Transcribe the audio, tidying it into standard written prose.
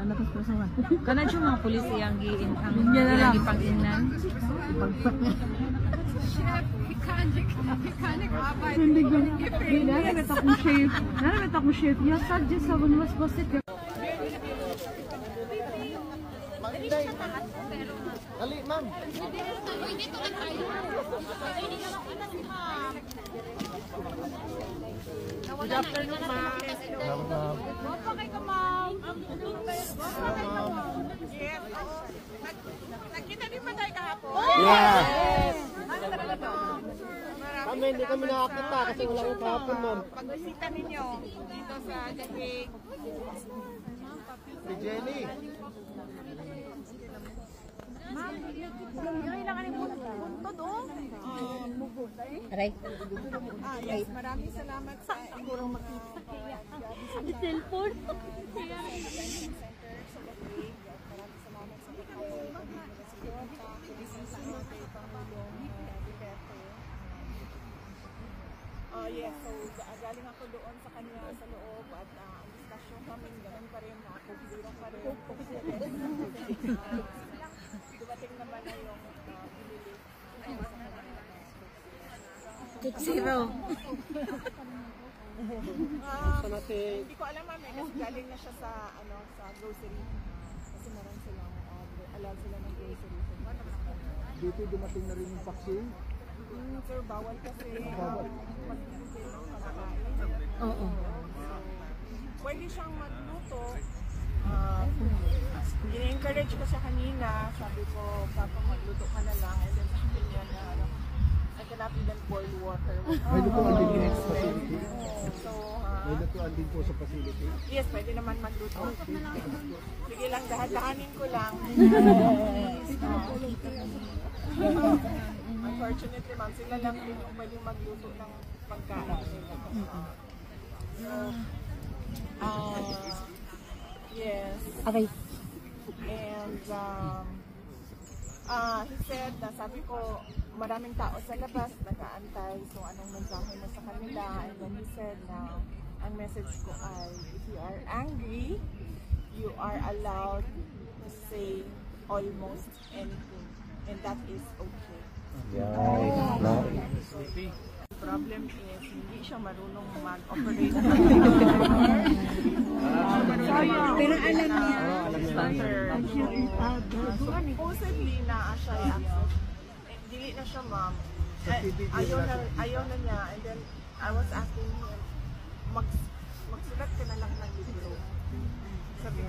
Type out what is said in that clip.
lakas prasuhan. Kana siya mga pulis iyang giin ang Linya na lang. ipang-ingnan. Hindi ko. Nanagat akong chef. Nanagat akong chef. Yes, just sa mas positive. Dali, ma'am. Good afternoon, ma'am. Bapa kay ka, ma'am. Yes. Nakita din ba tayo kahapon? Yeah. Ano talaga to? Kami, hindi kami nakakita kasi wala kang kahapon, ma'am. Pagbisita ninyo dito sa Jahig. Si Jenny. Ma'am, kailangan yung punto doon. Aray. Yes, maraming salamat sa kurang makita. Cellphone. Yes, so galing ako doon sa kanya sa loob at ang diskusyon namin ganun pa rin na kukulong pa rin. Dumating naman na yung binili. Zero. Hindi ko alam ma'am, kasi galing na siya sa sa grocery. Kasi meron silang allowed sila ng grocery. Dito dumating na rin yung vaccine. Sir, bawal kasi Bawal. magbibigay ng pagkain. Oo. Pwede siyang magluto. I-encourage ko siya kanina. Sabi ko, Papa, magluto ka na lang. And then sabi niya na, I cannot even boil water. May lutuan din po sa facility. So, May lutuan din po sa facility. yes, pwede naman magluto. Sige lang, dahan-dahanin ko lang. Unfortunately, ma'am, sila lang din yung pwedeng magluto ng pagkain. Yes. Aray. And he said na sabi ko, maraming tao sa labas nag-aantay, so anong mensahe mo sa kanila? And then he said na ang message ko ay, if you are angry, you are allowed to say almost anything, and that is okay. Problem is, hindi siya marunong mag-operate. Pero alam niya. Supposedly na siya i-access. Dili na siya, ma'am. Ayaw na niya. And then, I was asking him, magsulat ka na lang ng libro. Sabi ko,